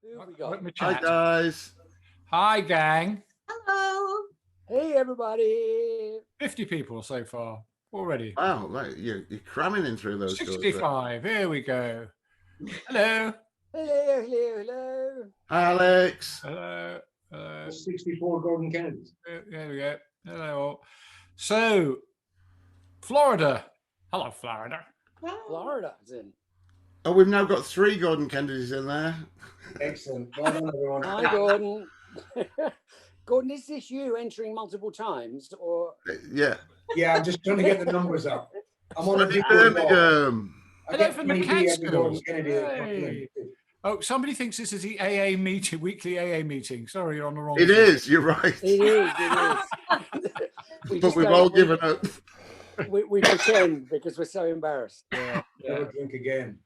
Who have we got? Hi, guys. Hi, gang. Hello. Hey, everybody. 50 people so far already. Wow, right, you're cramming in through those doors. 65. Here we go. Hello. Hello, hello, hello. Alex. Hello. Hello. 64 Gordon Kennedys. There we go. Hello. So, Florida. Hello, Florida. Florida's in. Oh, we've now got 3 Gordon Kennedys in there. Excellent. Well done, everyone. Hi, Gordon. Gordon, is this you entering multiple times, or? Yeah. Yeah, I'm just trying to get the numbers up. I'm on a Freddie big one. Birmingham. I Hello get from the 20p every Catskills. Gordon Kennedy. Hey. Oh, somebody thinks this is the AA meeting, weekly AA meeting. Sorry, you're on the wrong. It is, you're right. It is. But we've all given up. We pretend because we're so embarrassed. Yeah. Never drink again.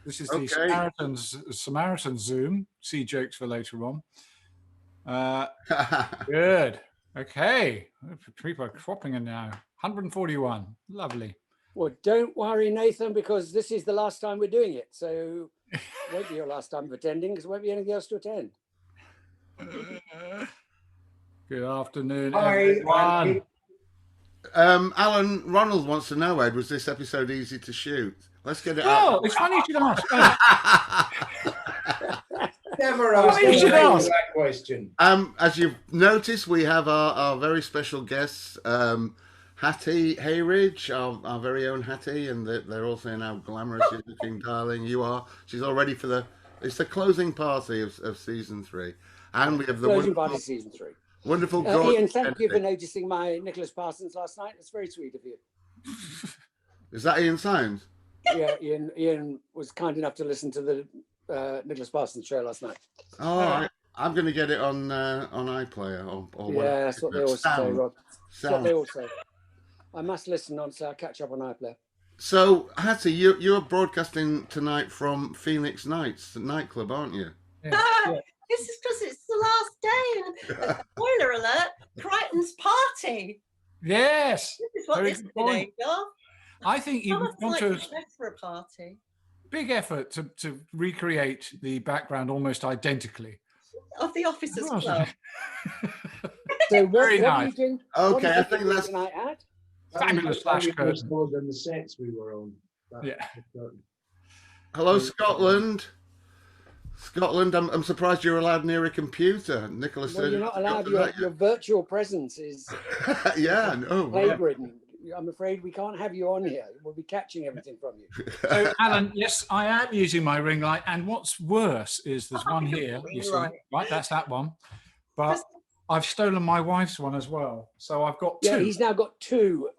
This is Okay. the Samaritan Zoom. See jokes for later on. Good. Okay. People are cropping in now. 141. Lovely. Well, don't worry, Nathan, because this is the last time we're doing it. So it won't be your last time of attending because there won't be anything else to attend. Good afternoon, Hi, everyone. Alan Ronald wants to know, Ed, was this episode easy to shoot? Let's get it Oh, out. it's funny you should ask. Never Why asked you should anyone ask? that question. As you've noticed, we have our very special guests, Hattie Hayridge, our very own Hattie, and they're all saying how glamorous you're looking, darling. You are. She's all ready for it's the closing party of season 3. And we have the Closing party season 3. wonderful Gordon Ian, thank you for Kennedy. noticing my Nicholas Parsons last night. That's very sweet of you. Is that Ian Symes? Yeah, Ian was kind enough to listen to the Nicholas Parsons show last night. Oh, I'm going to get it on iPlayer or Yeah, that's what they all say, Sound. Rob. That's what Sound. they all say. I must listen on, so I'll catch up on iPlayer. So, Hattie, you're broadcasting tonight from Phoenix Nights nightclub, aren't you? This is because it's the last day. And spoiler alert, Crichton's party. Yes. This is what Very this good is today, point. Joe. I think you've gone Like to a dress for a party. big effort to recreate the background almost identically. Of the Officers Oh, Club. So what Very are you nice. doing? Okay, what are I you think doing that's tonight at? Fabulous flash curtain. More than the sets we were on. Yeah. hello, Scotland. Scotland, I'm surprised you're allowed near a computer. Nicholas Well, said you're not allowed. Your virtual presence is yeah, no. plague-ridden. I'm afraid we can't have you on here. We'll be catching everything from you. So, Alan, yes, I am using my ring light. And what's worse is there's one your here, ring you see. light. Right, that's that one. But I've stolen my wife's one as well. So I've got 2. Yeah, he's now got 2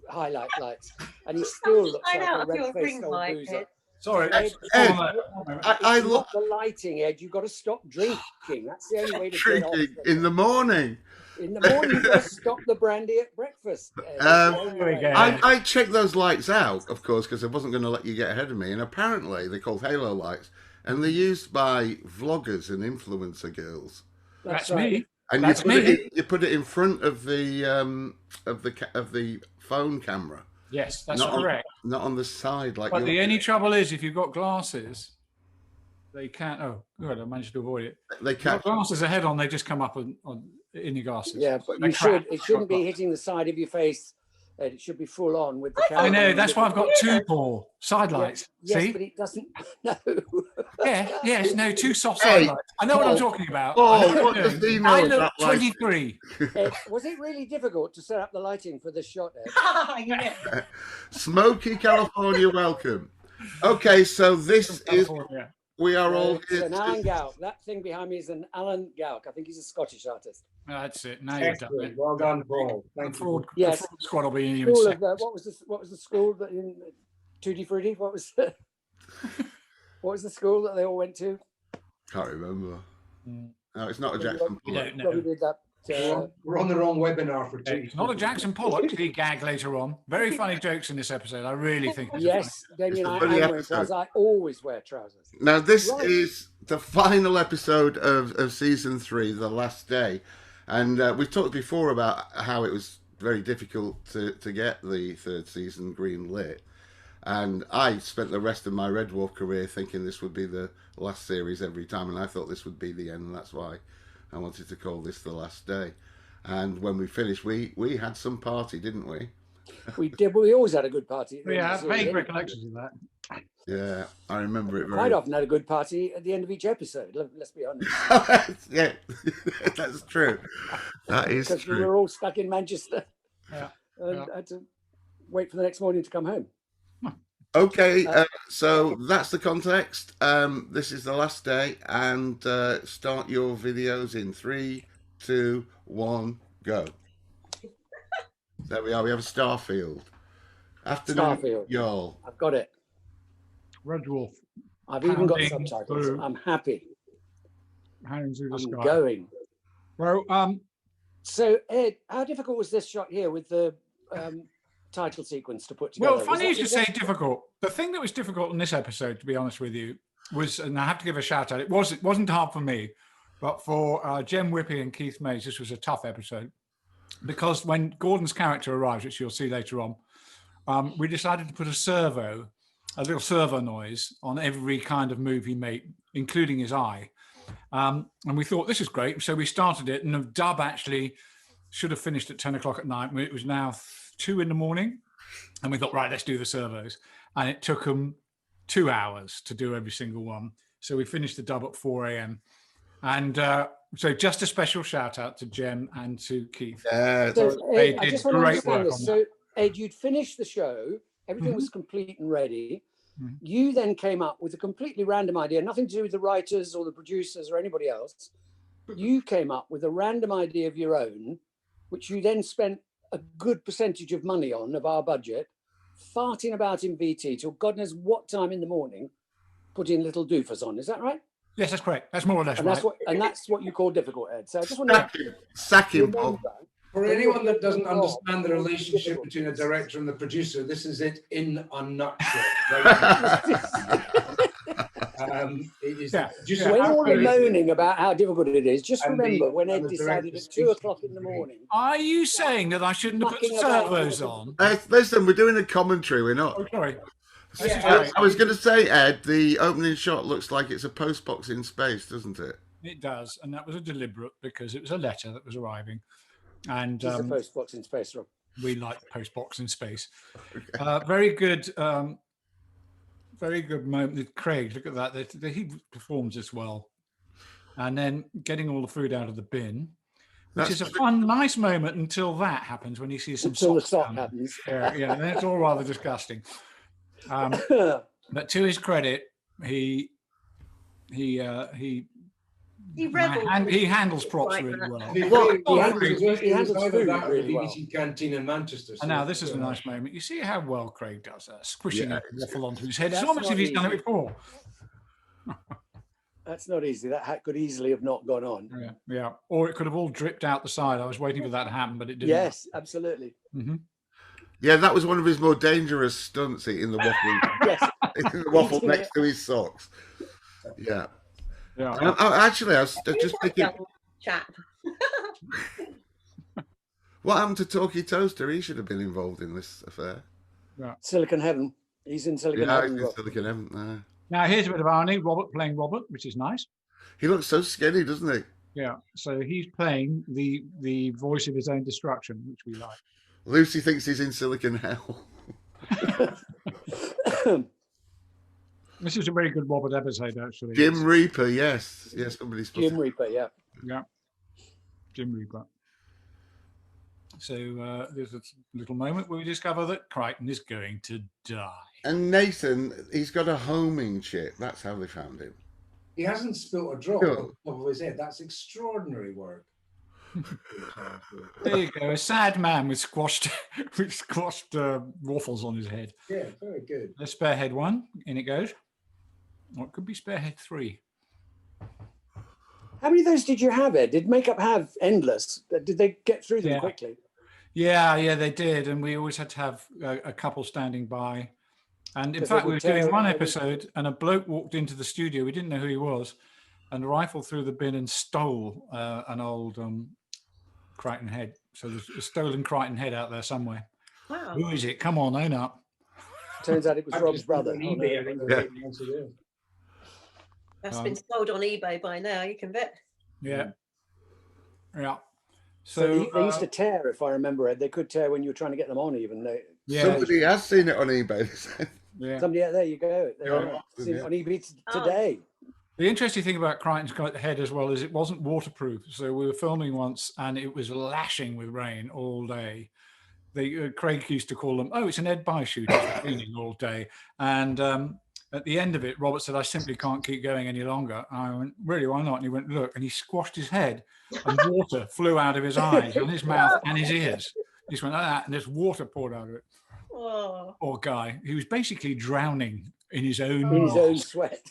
highlight lights, and he still looks Find like out a if your red-faced ring old light boozer. is. Sorry. Ed, I It's look not the lighting, Ed. You've got to stop drinking. That's the only way to get drinking off. in the morning. In the morning, you've got to stop the brandy at breakfast. Ed. There we go. I checked those lights out, of course, because I wasn't going to let you get ahead of me. And apparently, they're called halo lights, and they're used by vloggers and influencer girls. That's right. me. And That's me. you put it in front of the phone camera. Yes, that's Not correct. Not on the side like. But the you're- only trouble is if you've got glasses, they can't. Oh, good, I managed to avoid it. They If you've got catch. glasses ahead on, they just come up in your glasses. Yeah, but They're you crap. should. It shouldn't be hitting the side of your face. Ed. It should be full on with the camera. I know, that's why I've got 2 Paul side lights. Yes, See? but it doesn't. No. Yes, no, 2 soft Hey, side lights. I know what I'm Paul, talking about. Paul, I know what I'm does doing. he know I about look lighting? 23. Ed, was it really difficult to set up the lighting for this shot, Ed? Yeah. Smoky California, welcome. Okay, so this is. California. We are all It's here. an Alan Galk. That thing behind me is an Alan Galk. I think he's a Scottish artist. That's it. Now you've done it. Excellent. Well done, Paul. The Thank you. fraud, Yes. the fraud squad will be in you in School of seconds. what was the school that in Tutti Frutti? What was the school that they all went to? Can't remember. Mm. No, it's not a We Jackson We Pollock. don't know. Probably did that. We're on the wrong webinar for two. It's not a Jackson Pollock. He gag later on. Very funny jokes in this episode. I really think. it's Yes, Damien, I It's a am funny wearing episode. trousers. I always wear trousers. Now, this Right. is the final episode of season 3, the last day. And we've talked before about how it was very difficult to get the 3rd season green lit. And I spent the rest of my Red Dwarf career thinking this would be the last series every time, and I thought this would be the end, and that's why I wanted to call this The Last Day. And when we finished, we had some party, didn't we? We did, but we always had a good party. at the end Yeah, of the series, vague didn't we? recollections of that. Yeah, I remember it very Quite often had a good party at the end of each episode. Let's be honest. Yeah, that's true. That is Because we true. were all stuck in Manchester Yeah. and Yeah. had to wait for the next morning to come home. Okay, so that's the context. This is The Last Day, and start your videos in 3, 2, 1, go. There we are. We have a Starfield. Afternoon, Starfield. y'all. I've got it. Red Dwarf I've even got Pounding subtitles. through. I'm happy. hanging through the I'm sky. going. Well, So, Ed, how difficult was this shot here with the title sequence to put together? Well, funny you Was should that- say difficult. The thing that was difficult in this episode, to be honest with you, was, and I have to give a shout out. It wasn't hard for me, but for Jem Whippy and Keith Mays, this was a tough episode because when Gordon's character arrives, which you'll see later on, we decided to put a little servo noise on every kind of move he made, including his eye. And we thought this is great, so we started it, and the dub actually should have finished at 10 o'clock at night. It was now 2 in the morning, and we thought, right, let's do the servos. And it took them 2 hours to do every single one. So we finished the dub at 4 a.m. And so just a special shout out to Jem and to Keith. Yeah, So, They Ed, I did just want to great understand work this. on So, Ed, you'd finished the show, everything Mhm. was complete and ready. Mhm. You then came up with a completely random idea, nothing to do with the writers or the producers or anybody else. You came up with a random idea of your own, which you then spent a good percentage of money on, of our budget, farting about in VT till God knows what time in the morning, putting little doofers on. Is that right? Yes, that's correct. That's more or less And right. that's what you call difficult, Ed. So I just want to sack him, Bob. remember. For When anyone you're that doesn't doing understand the Bob, relationship difficult. between a director and the producer, this is it in a nutshell. It is Yeah, just yeah. When you're absolutely. moaning about how difficult it is, just And the- remember when and Ed the decided director's at 2 o'clock speech in the is great. morning. Are you saying that I shouldn't have put Mucking about servos with on? Listen, we're doing a commentary. We're not. Oh, sorry. This is Yeah, great. I was going to say, Ed, the opening shot looks like it's a postbox in space, doesn't it? It does, and that was a deliberate because it was a letter that was arriving, and Just a post box in space, Rob. we like postbox in space. Very good moment with Craig. Look at that; he performs as well, and then getting all the food out of the bin, which That's is a fun, nice moment until that happens when he sees some Until the socks sock down. happens. Yeah, then it's all rather disgusting. But to his credit, he revelled. he handles props Like really that. well. He Well, really- he it handles- was- he it was handles either food that or the really well. BBC canteen in Manchester. And now this is a nice moment. You see how well Craig does that, squishing Yeah, a waffle onto his head. It's That's almost as if not he's done it easy. before. That's not easy. That could easily have not gone on. Yeah. Or it could have all dripped out the side. I was waiting for that to happen, but it didn't. Yes, absolutely. hmm Yeah, that was one of his more dangerous stunts, eating the waffle, Yes. eating the waffle Eating next it. to his socks. Yeah. Yeah. Actually, I was just thinking, Young chap. what happened to Talkie Toaster? He should have been involved in this affair. Silicon Heaven. He's in Silicon Yeah, Heaven. he's Rob. Silicon Heaven. Now here's a bit of irony. Robert playing Robert, which is nice. He looks so skinny, doesn't he? Yeah. So he's playing the voice of his own destruction, which we like. Lucy thinks he's in Silicon Hell. This is a very good Robert episode, actually. Jim Reaper, yes. Yes, somebody's Jim Reaper, yeah. Yeah. Jim Reaper. So there's a little moment where we discover that Crichton is going to die. And Nathan, he's got a homing chip. That's how they found him. He hasn't spilt a drop Sure. on top of his head. That's extraordinary work. There you go, a sad man with squashed waffles on his head. Yeah, very good. There's Sparehead 1, in it goes. Or it could be Sparehead 3. How many of those did you have, Ed? Did Makeup have endless? Did they get through them Yeah. quickly? Yeah, they did, and we always had to have a couple standing by. And in Because fact, they we would were doing tear- one they would- episode, and a bloke walked into the studio. We didn't know who he was, and rifled through the bin and stole an old Crichton head. So there's a stolen Crichton head out there somewhere. Wow. Who is it? Come on, own up. Turns out it was I've Rob's just been brother. on Oh, eBay. no. Yeah. That's been sold on eBay by now. You can bet. Yeah. Yeah. So they used to tear, if I remember it. They could tear when you were trying to get them on, even. Yeah. Somebody has seen it on eBay. Yeah. Somebody, there you go. They Yeah. seen it on eBay today. The interesting thing about Crichton's head as well is it wasn't waterproof. So we were filming once and it was lashing with rain all day. Craig used to call them, oh, it's an Ed Bye shoot. It's raining all day. And at the end of it, Robert said, I simply can't keep going any longer. I went, really, why not? And he went, look, and he squashed his head and water flew out of his eyes and his mouth and his ears. He just went like that and there's water poured out of it. Oh. Poor guy. He was basically drowning in his own sweat.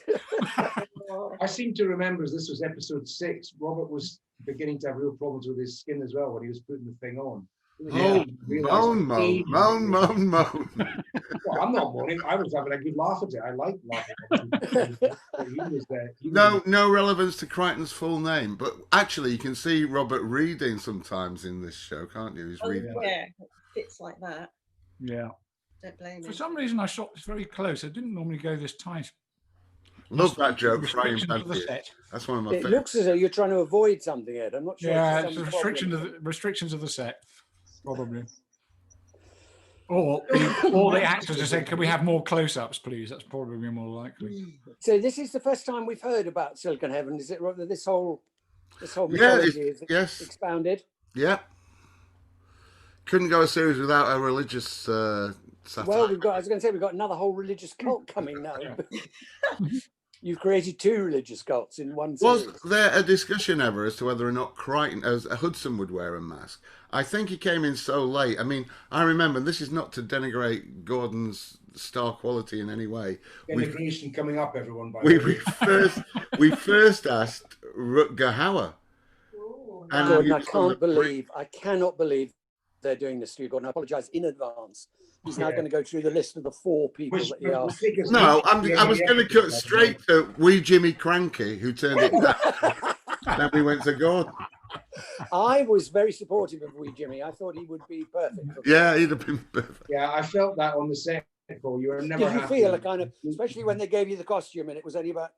I seem to remember, as this was episode 6, Robert was beginning to have real problems with his skin as well when he was putting the thing on. Oh, moan. Well, I'm not moaning. I was having a good laugh at it. I like laughing. No relevance to Crichton's full name, but actually you can see Robert reading sometimes in this show, can't you? He's reading. Yeah, it fits like that. Yeah. Don't blame him. For some reason, I shot this very close. I didn't normally go this tight. Love that joke. Restrictions of the set. That's one of my It favorites. looks as though you're trying to avoid something, Ed. I'm not sure. Yeah, it's it's some restrictions of the set, probably. Or the actors have said, can we have more close-ups, please? That's probably more likely. So this is the first time we've heard about Silicon Heaven. Is it this whole mythology is expounded? Yeah. Couldn't go a series without a religious satire. Well, I was going to say, we've got another whole religious cult coming now. You've created 2 religious cults in one series. Was there a discussion ever as to whether or not Crichton, as Hudson, would wear a mask? I think he came in so late. I mean, I remember, this is not to denigrate Gordon's star quality in any way. Denigration coming up, everyone. By we first asked Rutger Hauer. And Gordon, I cannot believe they're doing this to you, Gordon. I apologise in advance. He's now going to go through the list of the 4 people that he asked. No, I was going to cut straight to wee Jimmy Cranky, who turned it down. Then we went to Gordon. I was very supportive of wee Jimmy. I thought he would be perfect. Yeah, he'd have been perfect. Yeah, I felt that on the set, Paul. You were never Did you happy. feel a kind of, especially when they gave you the costume and it was only about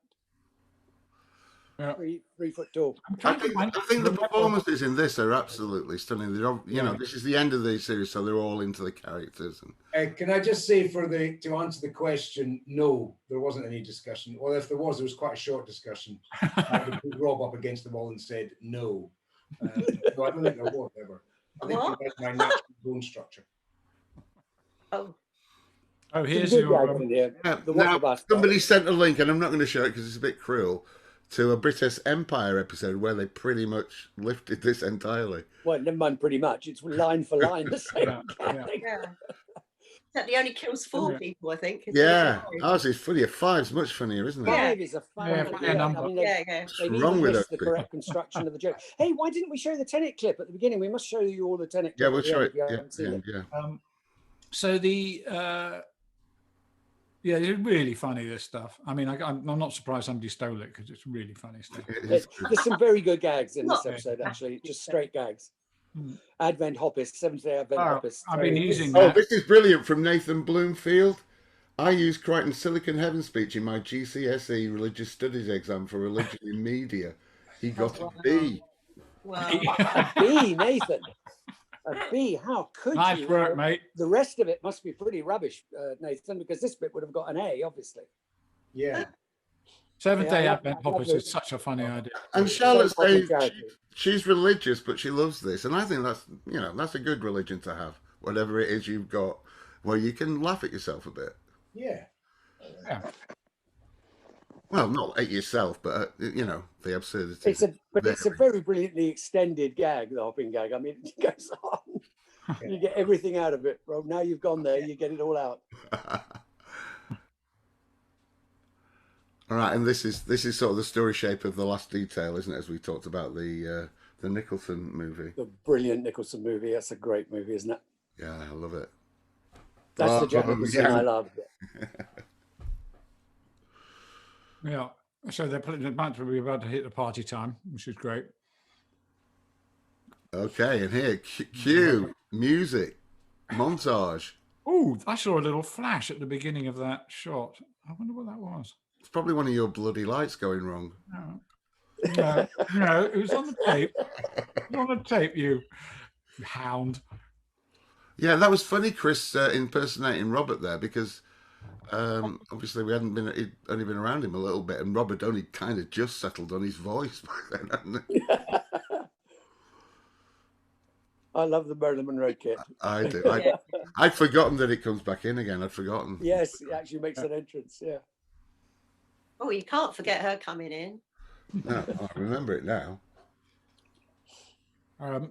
3 foot tall. I think the performances in this are absolutely stunning. This is the end of the series, so they're all into the characters. And can I just say, to answer the question, no, there wasn't any discussion. Well, if there was quite a short discussion. I would put Rob up against the wall and said no. So I don't think there was ever. I think it was my natural bone structure. Oh, here's somebody sent a link, and I'm not going to show it because it's a bit cruel, to a British Empire episode where they pretty much lifted this entirely. Well, never mind pretty much. It's line for line the same. yeah. That only kills 4 people, I think. Yeah. Ours is funnier. 5's much funnier, isn't it? 5 is a funny number. I mean, they've wrong with missed the correct construction of the joke. Hey, why didn't we show the Tenet clip at the beginning? We must show you all the Tenet clip. Yeah, we'll show it. So it's really funny, this stuff. I mean, I'm not surprised somebody stole it because it's really funny stuff. There's some very good gags in this episode, actually, just straight gags. Advent Hoppist, 7th-day Advent Hoppist. I've been using that. This is brilliant from Nathan Bloomfield. I used Crichton's Silicon Heaven speech in my GCSE Religious Studies exam for Religion in Media. He got a B. Wow. A B, Nathan. A B. How could you? Nice work, mate. The rest of it must be pretty rubbish, Nathan, because this bit would have got an A, obviously. Yeah. 7th-day Advent Hoppist is such a funny idea. And Charlotte's saying she's religious, but she loves this, and I think that's a good religion to have. Whatever it is you've got, where you can laugh at yourself a bit. Yeah. Well, not at yourself, but the absurdity. It's a very brilliantly extended gag, the hopping gag. I mean, it goes on. You get everything out of it, bro. Now you've gone there, you get it all out. All right, and this is sort of the story shape of The Last Detail, isn't it? As we talked about the Nicholson movie. The brilliant Nicholson movie. That's a great movie, isn't it? Yeah, I love it. That's the Jack Nicholson I love. Yeah. So they're about to hit the party time, which is great. Okay, and here, cue music montage. Oh, I saw a little flash at the beginning of that shot. I wonder what that was. It's probably one of your bloody lights going wrong. No, it was on the tape. It was on the tape, you hound. Yeah, that was funny, Chris impersonating Robert there, because obviously he'd only been around him a little bit, and Robert only kind of just settled on his voice by then, hadn't he? I love the Marilyn Monroe kit. I do. I'd forgotten that it comes back in again. I'd forgotten. Yes, it actually makes an entrance. Yeah. Oh, you can't forget her coming in. No, I remember it now.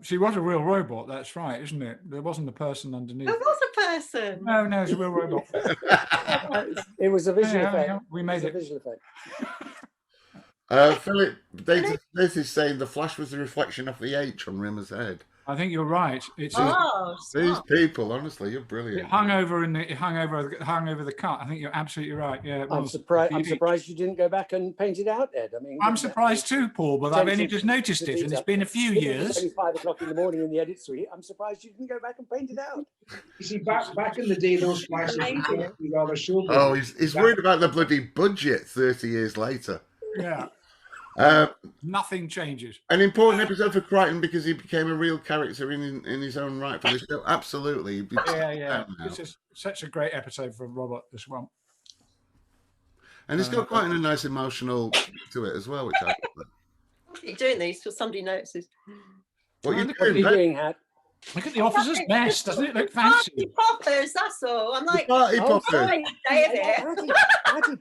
She was a real robot, that's right, isn't it? There wasn't a person underneath. There was a person. No, it's a real robot. It was a visual effect. Yeah, we made it. A visual effect. Philip, this is saying the flash was a reflection of the H on Rimmer's head. I think you're right. It's These people, honestly, you're brilliant. it hung over the cut. I think you're absolutely right. Yeah, I'm surprised you didn't go back and paint it out, Ed. I mean, I'm surprised too, Paul, but I've only just noticed it, and it's been a few years. It's only 5 o'clock in the morning in the edit suite. I'm surprised you didn't go back and paint it out. You see, back in the day, those flashes were rather short. Oh, he's worried about the bloody budget 30 years later. Yeah. Nothing changes. An important episode for Crichton because he became a real character in his own right for the show. Absolutely. Yeah. It's just such a great episode for Robert, this one. And it's got quite a nice emotional to it as well, which I love. You're doing these till somebody notices. What are you What are you doing? doing, Hat? Look at the officer's mess. Doesn't it look fancy? Party poppers, that's all. I'm like, Party Oh, popper. sorry, David. Hattie,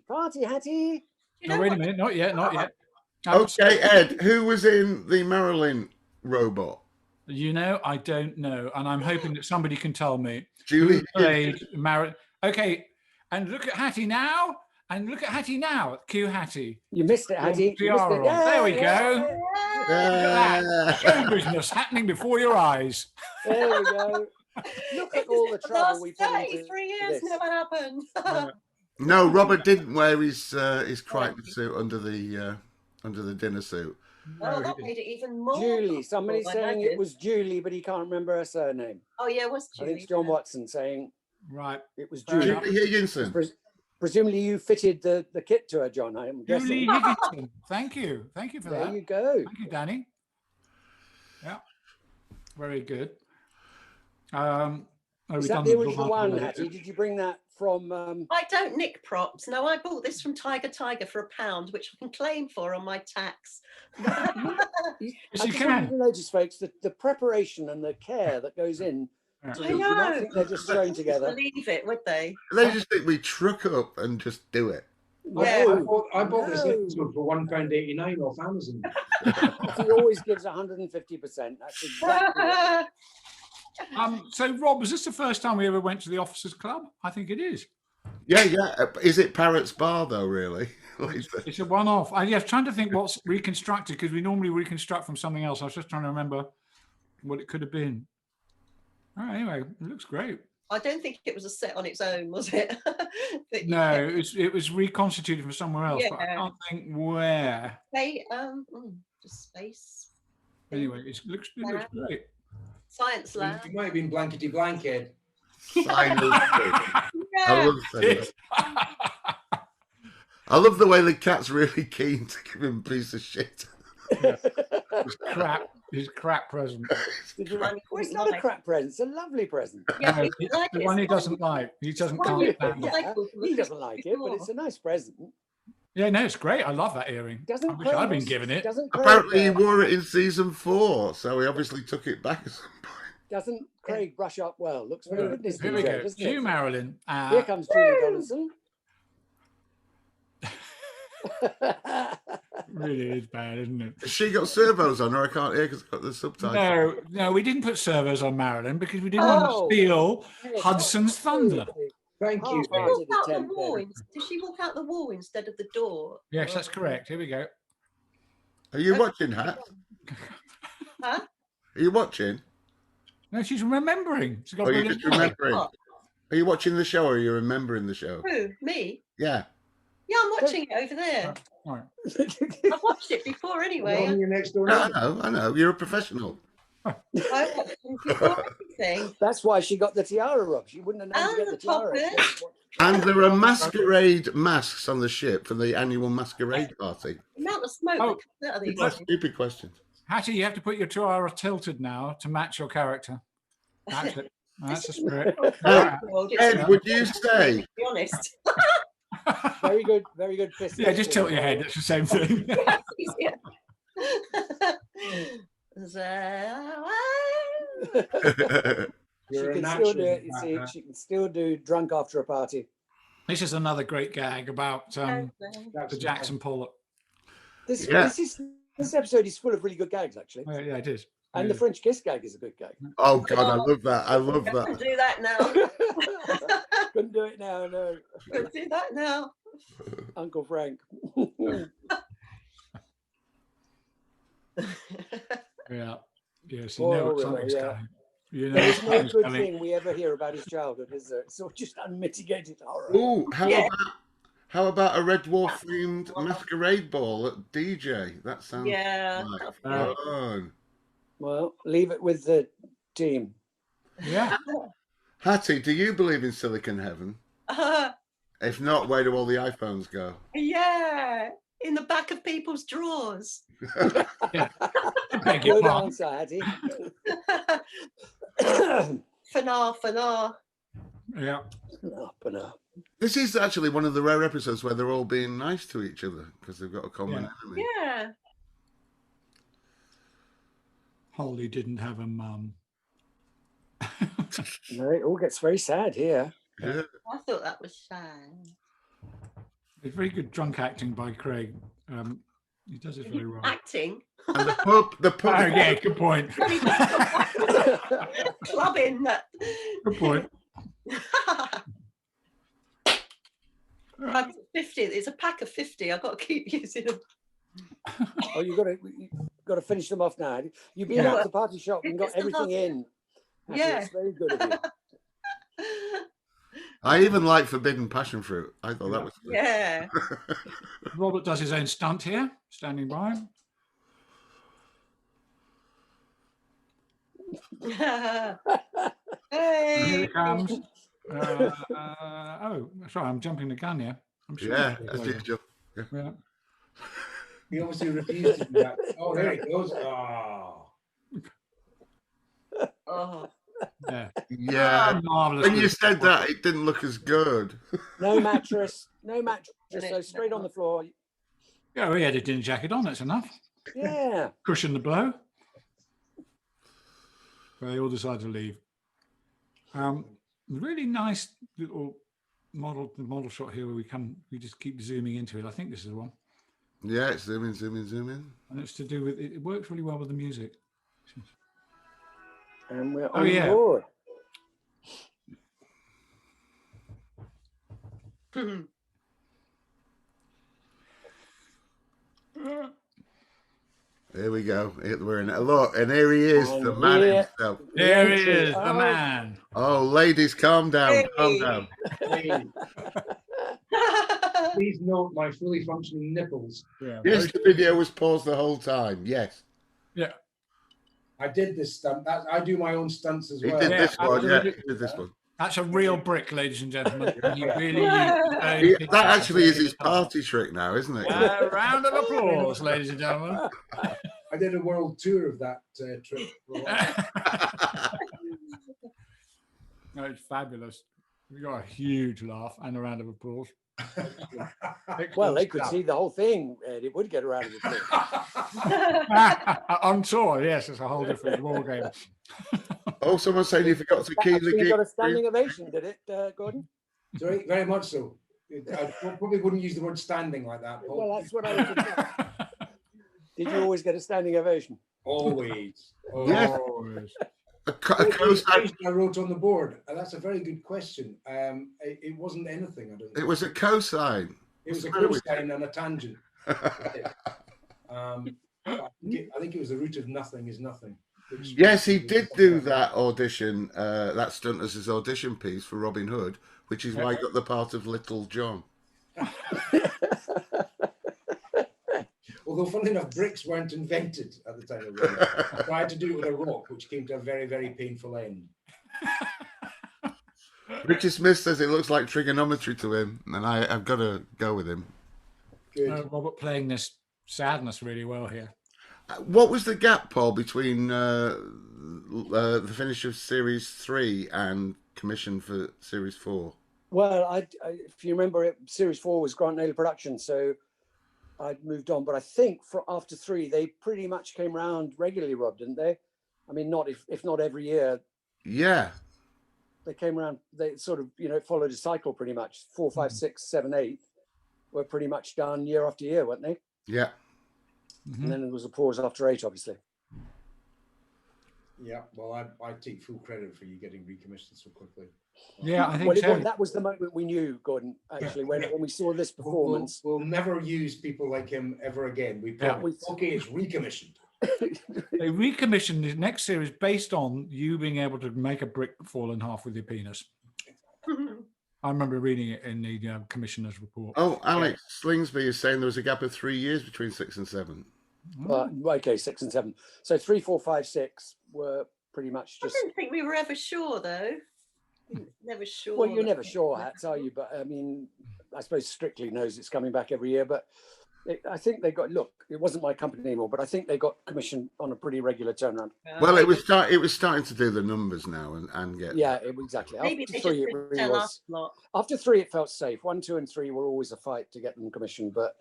party, Hattie. You No, know wait a what? minute. Not yet. Okay, Ed, who was in the Marilyn robot? You know, I don't know, and I'm hoping that somebody can tell me. Julie. Who played Marilyn? Okay, and look at Hattie now. Cue Hattie. You missed it, Hattie. You missed it. Yeah, there we go. Yeah. Show business happening before your eyes. There we go. Look at all the trouble we put into 3 years this. never happened. No, Robert didn't wear his Crichton suit under the dinner suit. Oh, that made it even more. Julie. Somebody's comfortable, I saying imagine. it was Julie, but he can't remember her surname. Oh, yeah, it was I Julie. think it's John Watson saying Right. it was Fair Julie. enough. Julie Higginson. Presumably you fitted the kit to her, John, I'm guessing. Julie Higginson. Thank you for There that. you go. Thank you, Danny. Yeah. Very good. Is that the original one, Hattie? Did you bring that from... I don't nick props. No, I bought this from Tiger for £1, which I can claim for on my tax. I you just want can. you to notice, folks, the preparation and the care that goes in. Yeah. To I these. You might know. think they're just thrown together. Believe it, would they? They just think we truck up and just do it. Yeah. I bought this episode for £1.89 off Amazon. He always gives 150%. That's exactly it. So, Rob, was this the first time we ever went to the Officers Club? I think it is. Yeah. Is it Parrot's Bar though? Really? It's a one-off. I was trying to think what's reconstructed because we normally reconstruct from something else. I was just trying to remember what it could have been. Oh, anyway, it looks great. I don't think it was a set on its own, was it? That you No, kept- it was reconstituted from somewhere else, but I Yeah. can't think where. Hey, just space. Anyway, it looks great. Science lab. It might have been blankety blanket. I Yeah. love saying that. I love the way the cat's really keen to give him a piece of shit. His crap present. Did you Well, well, it's not a crap present. It's a lovely present. Yeah, No, he it's like the it. one he doesn't like. He doesn't Well, can't yeah, stand it. Yeah, he doesn't like it, but it's a nice present. Yeah, no, it's great. I love that earring. Doesn't I wish I'd been Craig- given it. Doesn't Craig, Apparently, he wore it in season 4, so he obviously took it back at some point. doesn't Craig brush up well? Looks very good. This Here we DJ, go. doesn't You, it? Marilyn. Here comes Julie Donaldson. Really is bad, isn't it? Has she got servos on her? I can't hear because I've got the subtitles. No, we didn't put servos on Marilyn because we didn't want Oh. to steal Hey, Hudson's thunder. Thank you. Oh, She right. walked out the Attempt wall. then. Did she walk out the wall instead of the door? Yes, that's correct. Here we go. Are you watching, Hat? Huh? Are you watching? No, she's remembering. She's got Or are you brilliant just remembering? What? Are you watching the show or are you remembering the show? Who? Me? Yeah. Yeah, I'm watching it over there. All right. I've watched it before anyway. On your next door No, neighbour. I know. You're a professional. I watched them before everything. That's why she got the tiara, Rob. She wouldn't have known to And get the the tiara. toppers. And there are masquerade masks on the ship for the annual masquerade party. The amount of smoke Oh, that comes out of these That's things. stupid questions. Hattie, you have to put your tiara tilted now to match your character. That's it. That's the spirit. Ed, Well, it's Ed, a- would you say? to be honest. Very good, very good. Fist Yeah, just tilt your head. It's the same thing. That's easier. She You're a can still natural do it. You at see, that. she can still do drunk after a party. This is another great gag about the That's Jackson Pollock. This Yeah. this episode is full of really good gags, actually. Yeah, it is. And the French kiss gag is a good gag. Oh God, I love that. I love Can't that. do that now. Couldn't do it now, no. Can't do that now. Uncle Frank. Yeah. Yes, you Poor know old something's Rimmer, yeah. coming. You know There's no something's good coming. thing we ever hear about his childhood, is there? It's all just unmitigated horror. Ooh, Yeah. how about a Red Dwarf themed masquerade ball at DJ? That sounds Yeah. like Uh, fun. Well, leave it with the team. Yeah. Hattie, do you believe in Silicon Heaven? If not, where do all the iPhones go? Yeah. In the back of people's drawers. I beg your Good pardon. answer, Hattie. Fanar. Yeah. Up and up. This is actually one of the rare episodes where they're all being nice to each other because they've got a common enemy. Yeah. Holly didn't have a mum. No, it all gets very sad here. Yeah. I thought that was sad. It's very good drunk acting by Craig. He does it very well. Acting. And the pub, Oh, yeah, good point. Clubbing. Good point. Pack of 50. It's a pack of 50. I've got to keep using them. Oh, you've got to finish them off now. You've been Yeah. out to the party shop and got It's the everything in. Hattie, Yeah. It's very good of you. I even like Forbidden Passion Fruit. I thought that was good. Yeah. Robert does his own stunt here, standing by. Here Hey. it comes. Oh, sorry, I'm jumping the gun here. I'm sure. Yeah, as usual. Yeah. He obviously refused to do that. Oh, there it goes. Oh. Oh. Yeah. Yeah. Marvelous. When you said that, it didn't look as good. No mattress. No mattress. So straight on the floor. Yeah, he had a dinner jacket on. That's enough. Yeah. Cushion the blow. They all decide to leave. Really nice little model shot here where we just keep zooming into it. I think this is the one. Yeah, it's zoom in, zoom in, zoom in. And it's to do with it works really well with the music. And we're Oh, on yeah. board. Here we go. We're in. Look, and here he is, the And man here- himself. There he Entry. is, the Oh. man. Oh, ladies, calm down, calm Hey. down. Please note my fully functioning nipples. Yeah. Yes, the video was paused the whole time. Yes, Yeah. I did this stunt. I do my own stunts as he well. did Yeah, this one. Yeah, absolutely. he did this one. That's a real brick, ladies and gentlemen. He really That actually is his party trick now, isn't it? A round of applause, ladies and gentlemen. I did a world tour of that trip. No, it's fabulous. We got a huge laugh and a round of applause. Well, they could see the whole thing, and it would get around the thing. On tour, yes, it's a whole different ball game. Oh, someone's saying he forgot to key the Actually gig. got a standing ovation, did it, Gordon? Sorry, very much so. I probably wouldn't use the word standing like that. Paul. Well, that's what I was thinking. Did you always get a standing ovation? Always. Yes. Oh, A co-sign. I wrote on the board. That's a very good question. It wasn't anything, I don't It think. was a cosign. It was a What's the cosine and a tangent. I think it was the root of nothing is nothing. which- Yes, he did do that audition, that stunt as his audition piece for Robin Hood, which is why he got the part of Little John. Although, funnily enough, bricks weren't invented at the the time around. I tried to do it with a rock, which came to a very, very painful end. Richard Smith says it looks like trigonometry to him, and I've got to go with him. Good. Robert playing this sadness really well here. What was the gap, Paul, between the finish of Series 3 and commission for Series 4? Well, if you remember, Series 4 was Grant Naylor production, so I'd moved on. But I think after 3, they pretty much came around regularly, Rob, didn't they? I mean, not if not every year. Yeah. They came around. They sort of, followed a cycle pretty much. 4, 5, 6, 7, 8 were pretty much done year after year, weren't they? Yeah. And then there was a pause after 8, obviously. Yeah, well, I take full credit for you getting recommissioned so quickly. Yeah, I think so. That was the moment we knew, Gordon, actually, when we saw this performance. We'll never use people like him ever again. Okay, it's recommissioned. They recommissioned the next series based on you being able to make a brick fall in half with your penis. I remember reading it in the commissioner's report. Oh, Alex Slingsby is saying there was a gap of 3 years between 6 and 7. Okay, 6 and 7. So 3, 4, 5, 6 were pretty much just. I didn't think we were ever sure, though. Never sure. Well, you're never sure, Hats, are you? But I mean, I suppose Strictly knows it's coming back every year. But I think they got. Look, it wasn't my company anymore, but I think they got commissioned on a pretty regular turnaround. Well, it was starting to do the numbers now and get. Yeah, exactly. Maybe After they 3, just it didn't really tell was. us a lot. After 3, it felt safe. 1, 2, and 3 were always a fight to get them commissioned, but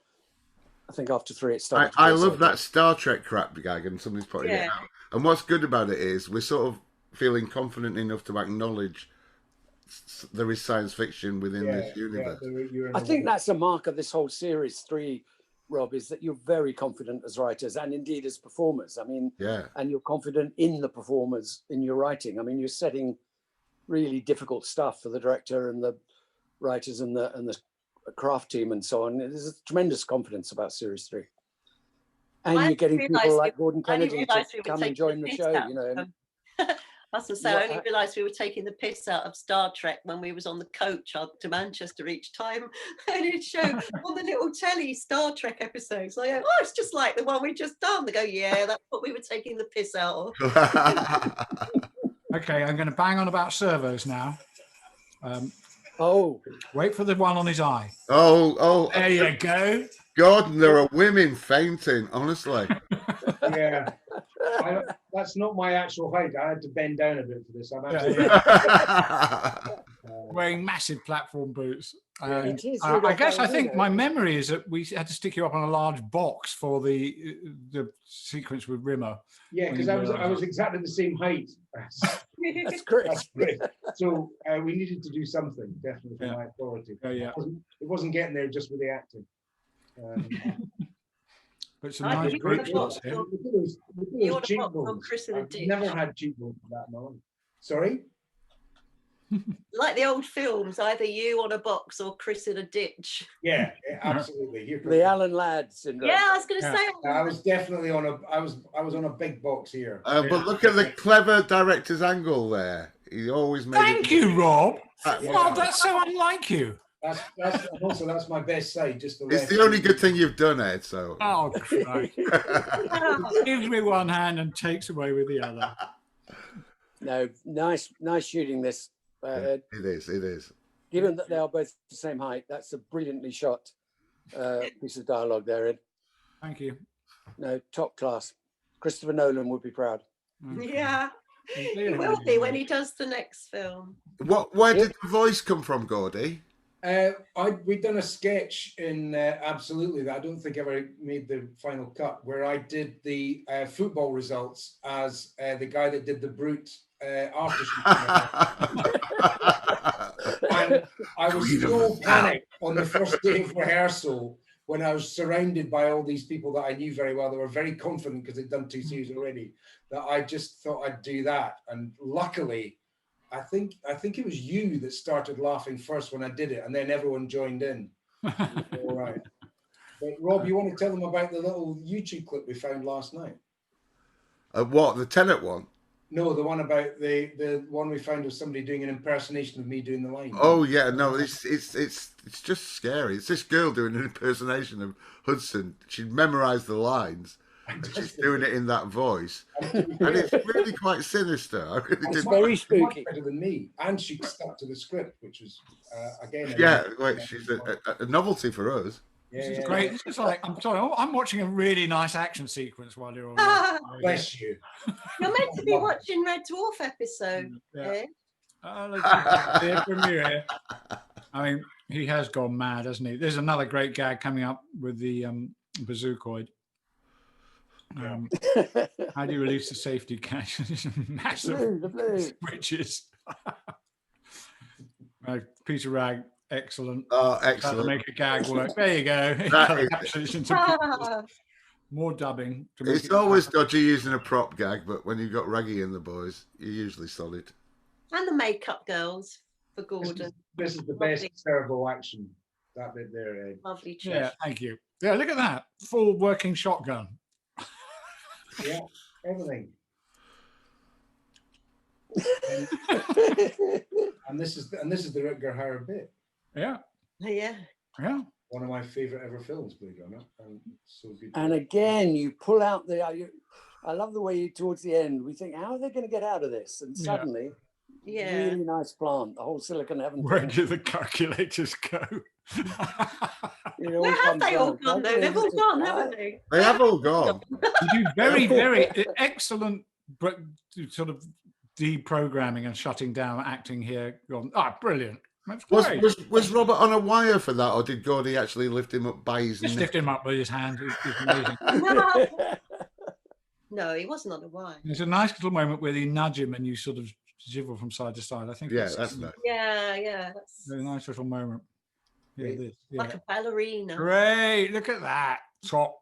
I think after 3, it started. I love that Star Trek crap gag, and somebody's putting it out. And what's good about it is we're sort of feeling confident enough to acknowledge there is science fiction within this universe. I think that's a mark of this whole Series 3, Rob, is that you're very confident as writers and indeed as performers. I mean, and you're confident in the performers in your writing. I mean, you're setting really difficult stuff for the director and the writers and the craft team and so on. There's a tremendous confidence about Series 3. And you're getting people like Gordon Kennedy to come and join the show, Must say, I only realised we were taking the piss out of Star Trek when we was on the coach up to Manchester each time, and it'd show on the little telly Star Trek episodes. I go, oh, it's just like the one we just done. They go, yeah, that's what we were taking the piss out of. Okay, I'm going to bang on about servos now. Wait for the one on his eye. Oh, there you go. Gordon, there are women fainting, honestly. Yeah. That's not my actual height. I had to bend down a bit for this. I'm actually wearing massive platform boots. I think my memory is that we had to stick you up on a large box for the sequence with Rimmer. Yeah, because I was exactly the same height. That's great. So we needed to do something, definitely, for my authority. It wasn't getting there just with the acting. But some nice great shots here. You want a box on Chris in a ditch? I've never had cheekbones for that long. Sorry? Like the old films, either you on a box or Chris in a ditch. Yeah, absolutely. The Alan Ladd syndrome. Yeah, I was going to say. I was definitely on a. I was on a big box here. But look at the clever director's angle there. He always made. Thank you, Rob. Well, that's so unlike you. That's my best side. Just it's the only good thing you've done, Ed. So. Oh, Christ. Gives me one hand and takes away with the other. No, nice shooting this. It is. Given that they are both the same height, that's a brilliantly shot piece of dialogue there, Ed. Thank you. No, top class. Christopher Nolan would be proud. Yeah, he will be when he does the next film. Where did the voice come from, Gordy? We'd done a sketch in Absolutely that I don't think ever made the final cut, where I did the football results as the guy that did the brute after shooting. And I was so panicked on the first day of rehearsal when I was surrounded by all these people that I knew very well. They were very confident because they'd done 2 series already, that I just thought I'd do that. And luckily, I think it was you that started laughing first when I did it, and then everyone joined in. All right. But Rob, you want to tell them about the little YouTube clip we found last night? What, the Tenet one? No, the one about the one we found of somebody doing an impersonation of me doing the line. Oh yeah, no, it's just scary. It's this girl doing an impersonation of Hudson. She'd memorized the lines, She's doing it in that voice, and it's really quite sinister. I really It's did. very Much spooky. better than me, and she stuck to the script, which was again. Yeah, well, she's a novelty for us. Yeah, This is yeah, great. yeah. This is like, I'm sorry, I'm watching a really nice action sequence while you're all. Bless you. You're meant to be watching Red Dwarf episode. Yeah. Eh? Let's hear from you here. I mean, he has gone mad, hasn't he? There's another great gag coming up with the bazookoid. How do you release the safety catch? Massive switches. Peter Ragg, excellent. Oh, How to excellent. make a gag work. There you go. That is- Captures into pieces. More dubbing. To make It's it always dodgy using a prop gag, but when you've got Raggy and the boys, you're usually solid. And the makeup girls for Gordon. This is the best terrible action. That bit there, Ed. Lovely Yeah, treasure. thank you. Yeah, look at that. Full working shotgun. Yeah, everything. And this is the Rutger Hauer bit. Yeah, Yeah. yeah. One of my favorite ever films, believe it or not. And so good. And again, you pull out I love the way towards the end we think, how are they going to get out of this? And suddenly, Yeah. really nice plant. The whole silicon heaven. Where thing, do the calculators go? it all Where have comes they all down. gone, though? Don't They've they all just gone, fly? haven't they? They have all gone. You do very, very excellent sort of deprogramming and shutting down acting here. Brilliant. That's great. Was Robert on a wire for that, or did Gordy actually lift him up by his Just neck? lift him up with his hand. It's amazing. No, he wasn't on a wire. There's a nice little moment where you nudge him and you sort of jiggle from side to side. I think Yeah, it's that's nice. Yeah. That's a nice little moment. Yeah, it is. Yeah. like a ballerina. Great. Look at that. Top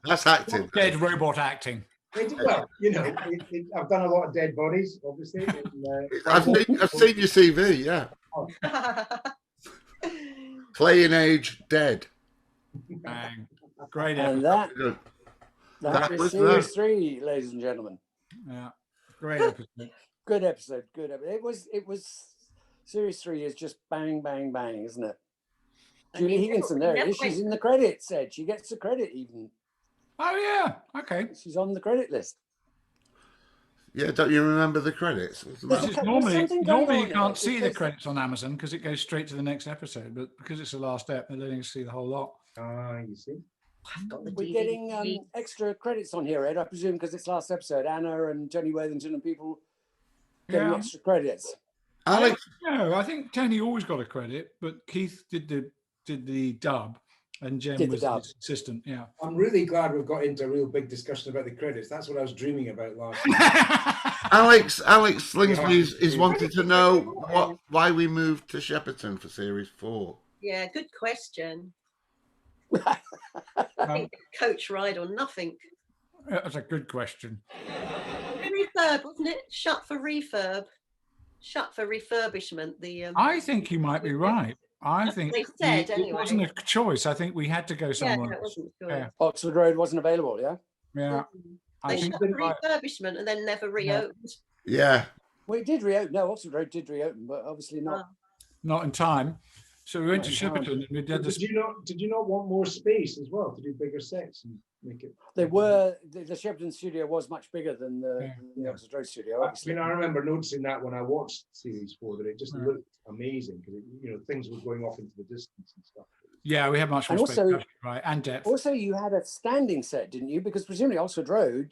That's acting. dead robot acting. Well, I've done a lot of dead bodies, obviously. I've seen your CV, yeah. Playing age, dead. Bang. Great And episode. that was was series 3, ladies and gentlemen. Yeah. Great episode. Good episode. Good episode. It was series 3 is just bang, bang, bang, isn't it? Julie Higginson, there it is. She's in the credits, Ed. She gets the credit even. Oh, yeah. Okay. She's on the credit list. Yeah, don't you remember the credits? This There's is something normally going you on can't there, see the because- credits on Amazon because it goes straight to the next episode, but because it's the last step, they're letting us see the whole lot. You see. I've got the We're DVD. getting extra credits on here, Ed. I presume because it's last episode. Anna and Tony Worthington and people getting Yeah. extra credits. Alex, No, I think Tony always got a credit, but Keith did the dub, and Jen Did the was dub. his assistant. Yeah. I'm really glad we've got into a real big discussion about the credits. That's what I was dreaming about last night. Alex Slingsby is wanting to know why we moved to Shepparton for series 4. Yeah, good question. I think coach ride or nothing. That's a good question. Refurb, wasn't it? Shut for refurb. Shut for refurbishment. I think you might be right. I That's think what they said, it anyway. wasn't a choice. I think we had to go Yeah, somewhere. no, it wasn't good. Yeah. Oxford Road wasn't available, yeah? Yeah. I They think shut for you're right. refurbishment and then never reopened. Yeah. Well, it did reopen. No, Oxford Road did reopen, but obviously not. Not in time. So we went to Not in time. Shepparton and we did this. Did you not want more space as well to do bigger sets and make it? The Shepparton studio was much bigger than the Oxford Road studio, I obviously. mean, I remember noticing that when I watched series 4, that it just Yeah. looked amazing because things were going off into the distance and stuff. Yeah, we had much more And space, also- right? And depth. Also, you had a standing set, didn't you? Because presumably Oxford Road,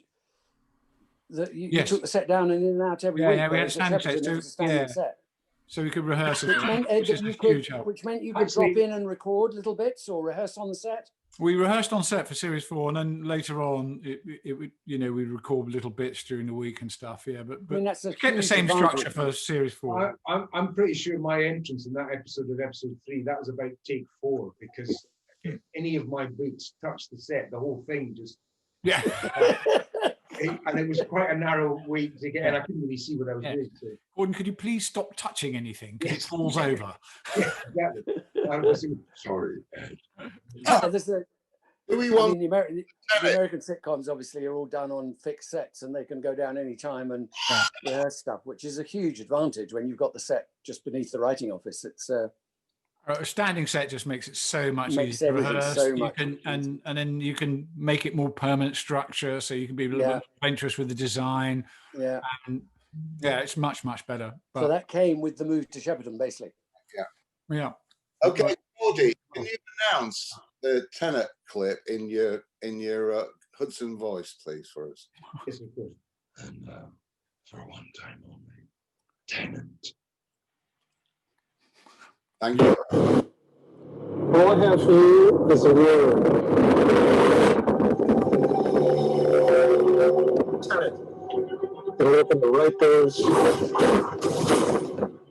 you Yes. took the set down and in and out every Yeah, week. yeah, we had whereas at standing Shepparton, sets it too. was a standing Yeah. set. So we could rehearse it, Which meant, Ed, which is that a you huge help. which meant you could Actually- drop in and record little bits or rehearse on the set. We rehearsed on set for series 4, and then later on, it would we'd record little bits during the week and stuff. Yeah, but I mean, that's a we kept the huge same advantage. structure for series 4. I'm pretty sure my entrance in that episode of episode 3, that was about take 4, because if any of my boots touched the set, the whole thing just, Yeah. and it was quite a narrow way to get in. I couldn't really see what I was Yeah. doing. So, Gordon, could you please stop touching anything because Yes. it falls over? yeah, exactly. I was sorry. There's a, Do we I want mean, the American sitcoms obviously are all done on fixed sets and they can go down any time and rehearse stuff, which is a huge advantage when you've got the set just beneath the writing office. It's A standing set just makes it so much Makes easier to everything rehearse. so You much can, easier. and then you can make it more permanent structure, so you can be a little bit more adventurous with the design. Yeah. And yeah, it's much better. But, So that came with the move to Shepparton, basically. yeah. Okay, Geordie, can you announce the Tenet clip in your Hudson voice, please, for us? Yes, of course. And for one time only, Tenant. Thank you. All I have for you is a word. It'll open the right doors.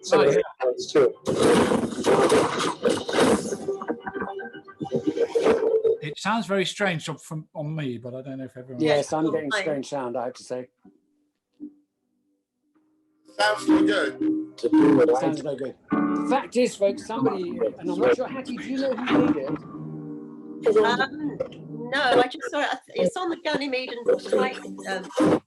Some of the ones too. It sounds very strange on me, but I don't know if everyone. Yes, I'm getting strange sound, I have to say. Sounds so good. Sounds no good. The fact is, folks, somebody, and I'm not sure, Hattie, do you know who did it? No, I just saw it. It's on the Ganymede and Fight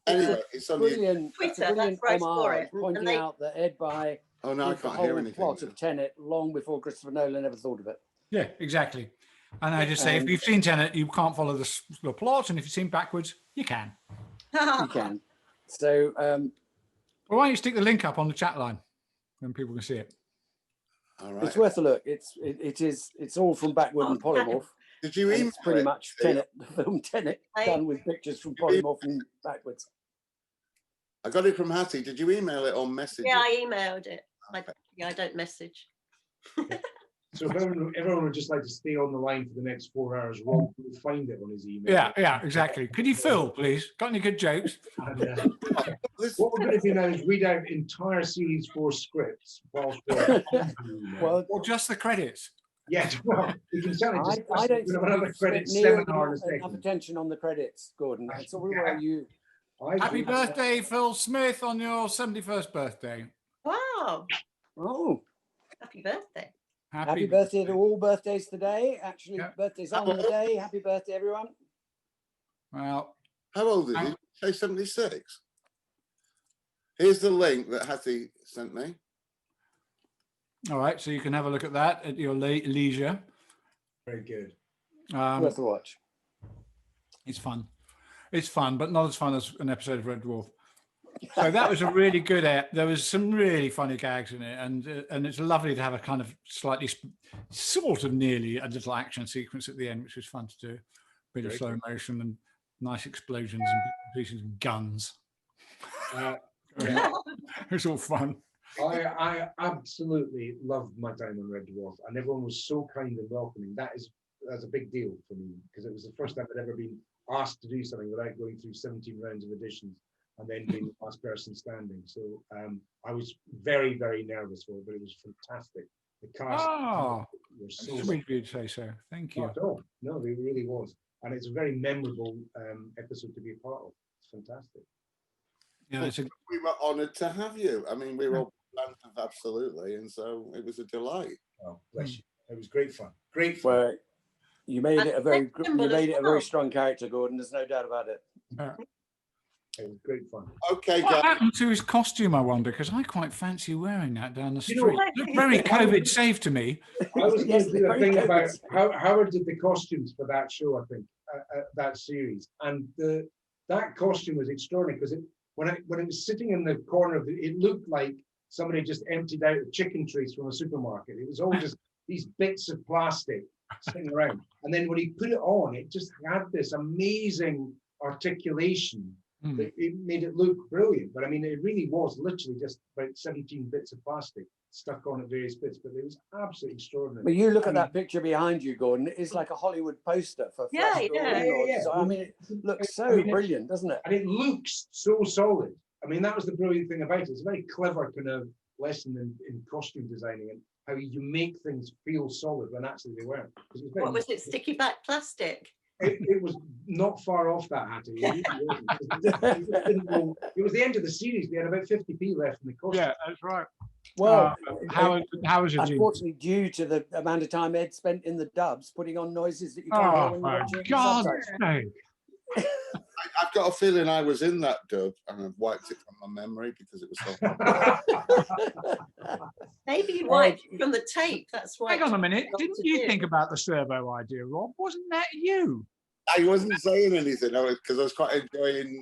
Anyway, it's on Brilliant, Twitter, it's a brilliant that's where I saw homage, it. pointing And they- out that Ed By Oh no, I did the can't hear whole anything. plot of Tenet long before Christopher Nolan ever thought of it. Yeah, exactly. And I just say, if you've seen Tenet, you can't follow the plot, and if you've seen backwards, you can. You can. So, Well, why don't you stick the link up on the chat line, and people can see it. All right. it's worth a look. It's all from Backward and Polymorph. Did you And email it's pretty it? much Tenet, the film Tenet, done with pictures from Polymorph and Backwards. I got it from Hattie. Did you email it on message? Yeah, I emailed it. I don't message. So if everyone would just like to stay on the line for the next 4 hours, Rob will find it on his email. Yeah, exactly. Could you fill, please? Got any good jokes? And, what we're going to do now is read out entire series 4 scripts whilst we're Well, Or just the credits? yes, well, we can certainly I discuss don't it. We think have another we've credit spent nearly seminar in a enough second. attention on the credits, Gordon. It's all about you. Happy birthday, Phil Smith, on your 71st birthday. Wow. Oh, Happy birthday. happy birthday to all birthdays today. Actually, Yeah. birthdays on the day. Happy birthday, everyone. Well, How old is he? Say 76. Here's the link that Hattie sent me. all right, so you can have a look at that at your leisure. Very good. Worth a watch. It's fun. It's fun, but not as fun as an episode of Red Dwarf. So that was a really good app. There was some really funny gags in it, and it's lovely to have a kind of slightly, sort of nearly a little action sequence at the end, which was fun to do. Bit of slow motion and nice explosions and pieces of guns. It was all fun. I absolutely loved my time on Red Dwarf, and everyone was so kind and welcoming. That's a big deal for me, because it was the first time I'd ever been asked to do something without going through 17 rounds of auditions and then being the last person standing. So I was very, very nervous for it, but it was fantastic. The cast were so Sweet of you to say so. Thank you. Not at all. No, it really was. And it's a very memorable episode to be a part of. It's fantastic. Yeah, We were honoured to have you. I mean, we were all planned, absolutely, and so it was a delight. Oh, bless you. It was great fun. Great fun. Well, you made it a very as well. strong character, Gordon. There's no doubt about it. It was great fun. Okay, what guys. happened to his costume, I wonder? Because I quite fancy wearing that down the street. You know, Looked very COVID safe to me. I was Yes, going to do a very thing good. about how Howard did the costumes for that show, I think, that series, and that costume was extraordinary because when it was sitting in the corner of it looked like somebody just emptied out the chicken trays from a supermarket. It was all just these bits of plastic sitting around, and then when he put it on, it just had this amazing articulation. It made it look brilliant, but I mean, it really was literally just about 17 bits of plastic stuck on at various bits, but it was absolutely extraordinary. But you look at that picture behind you, Gordon. It's like a Hollywood poster for Flash Gordon. Yeah. So, I mean, it looks so brilliant, doesn't it? And it looks so solid. I mean, that was the brilliant thing about it. It's a very clever kind of lesson in costume designing and how you make things feel solid when actually they weren't. What was it? Sticky back plastic? It was not far off that, Hattie. It was the end of the series. They had about 50p left in the costume. Yeah, that's right. Well, how was it? Unfortunately, due to the amount of time Ed spent in the dubs, putting on noises that you can't hear when you're watching it. God! I've got a feeling I was in that dub, and I've wiped it from my memory because it was so. Maybe you wiped it from the tape. That's why. Hang on a minute. Got Didn't to you do. think about the servo idea, Rob? Wasn't that you? I wasn't saying anything because I was quite enjoying.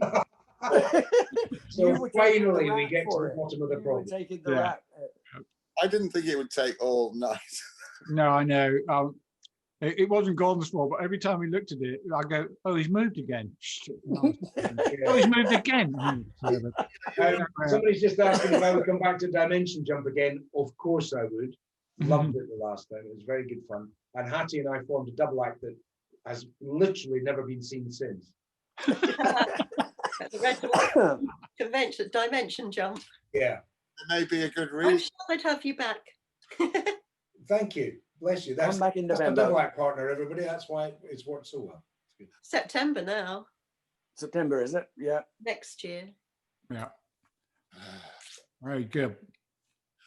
So finally, we rap get to for the it. bottom of the You were problem. taking the Yeah. rap. I didn't think it would take all night. No, I know. It wasn't Gordon's fault, but every time we looked at it, I go, "Oh, he's moved again." Shit, no. Oh, he's moved again. Somebody's just asking if I would come back to Dimension Jump again. Of course I would. Loved it the last time. It was very good fun. And Hattie and I formed a double act that has literally never been seen since. At the Red Dwarf convention, Dimension Jump. Yeah. There may be a good I'm reason. sure they'd have you back. Thank you. Bless you. That's Come back in a November. double act partner, everybody. That's why it's worked so well. It's good. September now, September, is it? Yeah. next year. Yeah. Very good.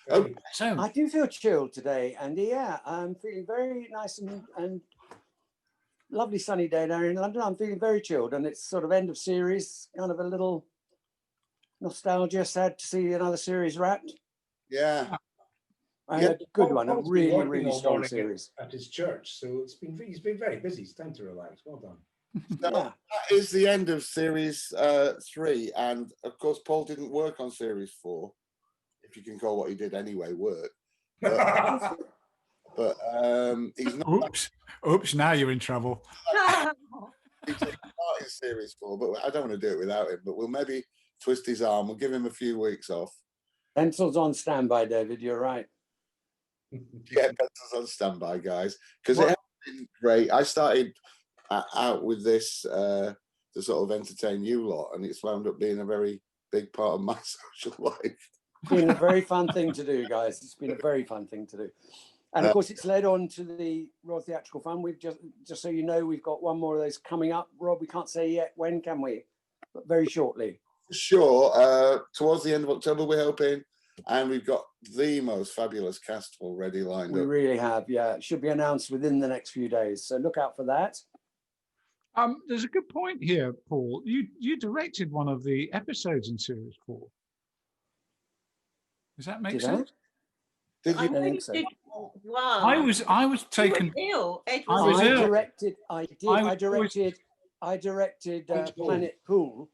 Oh. Very- So, I do feel chilled today, Andy. Yeah, I'm feeling very nice and lovely sunny day down in London. I'm feeling very chilled, and it's sort of end of series, kind of a little nostalgia. Sad to see another series wrapped. Yeah. I Yeah. had a good one, a Paul's been really, working really all strong morning series. at his church, so he's been very busy. It's time to relax. Well done. So Yeah. that is the end of series 3, and of course Paul didn't work on series 4, if you can call what he did anyway work. But he's not. oops! Now you're in trouble. He took part in series 4, but I don't want to do it without him. But we'll maybe twist his arm. We'll give him a few weeks off. Pencils on standby, David. You're right. Yeah, pencils on standby, guys, because it has been great. I started out with this to sort of entertain you lot, and it's wound up being a very big part of my social life. It's been a very fun thing to do, guys. It's been a very fun thing to do. And of course, it's led on to the Royal Theatrical Fund. We've just so you know, we've got one more of those coming up. Rob, we can't say yet when, can we? But very shortly. Sure. Towards the end of October, we're hoping, and we've got the most fabulous cast already lined We up. really have, yeah. It should be announced within the next few days. So look out for that. There's a good point here, Paul. You directed one of the episodes in series 4. Does that make Did sense? Did I you? know you think so. did one. I was You were taken. ill. Ed I was was I ill. directed. I directed Planet Pool. Planet Pool,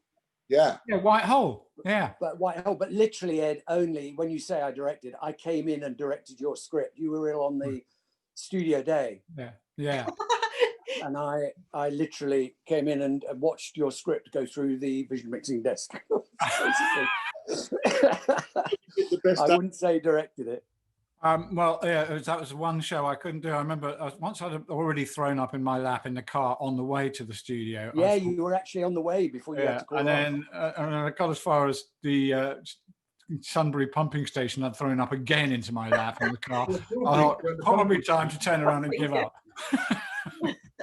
Yeah. Yeah, White Hole. Yeah. but Whitehall. But literally, Ed, only when you say I directed, I came in and directed your script. You were ill on the studio day, Yeah. Yeah. and I literally came in and watched your script go through the vision mixing desk. The best I wouldn't say directed it. Well, yeah, that was one show I couldn't do. I remember once I'd already thrown up in my lap in the car on the way to the studio. Yeah, you were actually on the way before you had to call and off. then I got as far as the Sunbury pumping station. I'd thrown up again into my lap in the car. I thought, probably time to turn around and give up.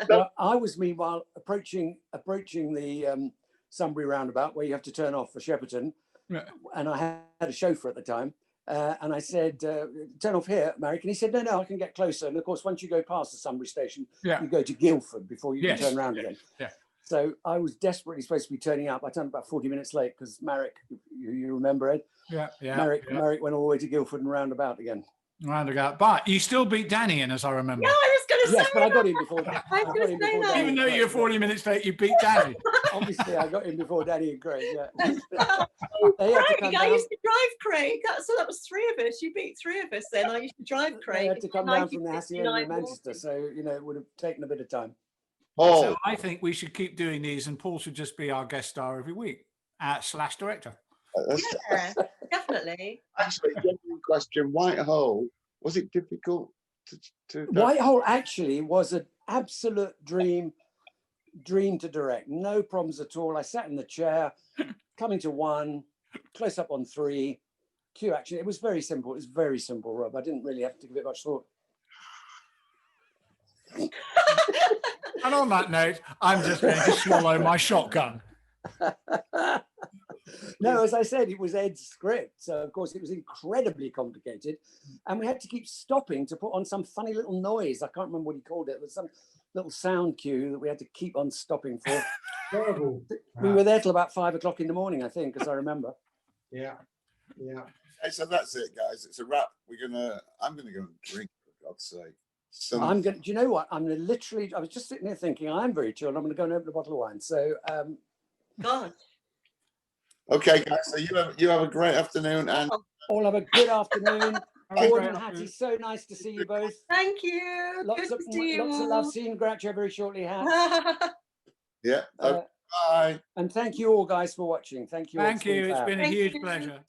Well, I was meanwhile approaching the Sunbury roundabout where you have to turn off for Shepparton, Yeah. and I had a chauffeur at the time, and I said, "Turn off here, Marek," and he said, "No, I can get closer." And of course, once you go past the Sunbury station, Yeah. you go to Guildford before you Yes. can turn around again. Yeah. So I was desperately supposed to be turning up. I turned about 40 minutes late because Marek, you remember, Ed? Yeah. Yeah. Marek yeah. went all the way to Guildford and roundabout again. Roundabout. But you still beat Danny in, as I remember. Yeah, I was going to Yes, say but I got that. him before. I I was got going him to say before that. Danny. Even though and you're Craig, 40 minutes late, you beat Danny. Obviously, I got him before Danny and Craig. Yeah. They had to Craig, come I down. used to drive Craig. That was 3 of us. You beat 3 of us then. I used to drive They Craig. had to come down from the Hacienda in 1969 Manchester, so it would have taken a bit of time. Paul, So I think we should keep doing these, and Paul should just be our guest star every week, / director. Yeah, definitely. actually, genuine question. Whitehall, was it difficult to Whitehall actually was an absolute dream to direct. No problems at all. I sat in the chair, coming to 1, close up on 3, cue action. It was very simple. It was very simple, Rob. I didn't really have to give it much thought. And on that note, I'm just going to swallow my shotgun. No, as I said, it was Ed's script. So, of course, it was incredibly complicated. And we had to keep stopping to put on some funny little noise. I can't remember what he called it. It was some little sound cue that we had to keep on stopping for. Terrible. We were there till about 5 o'clock in the morning, I think, as I remember. Yeah. Yeah. Okay, so that's it, guys. It's a wrap. I'm gonna go and drink, for God's sake. Do you know what? I'm gonna literally, I was just sitting there thinking, I'm very chilled. I'm gonna go and open a bottle of wine. So God. Okay, guys. So you have a great afternoon, and all have a good afternoon. Have a Gordon, great Hattie, afternoon. so nice to see you both. Thank you. Lots Good of to see you. lots of love. Seeing Groucho very shortly, Hat. yeah. Okay, bye. And thank you all, guys, for watching. Thank you. All. Thank you. It's fab. been a Thank huge you. pleasure.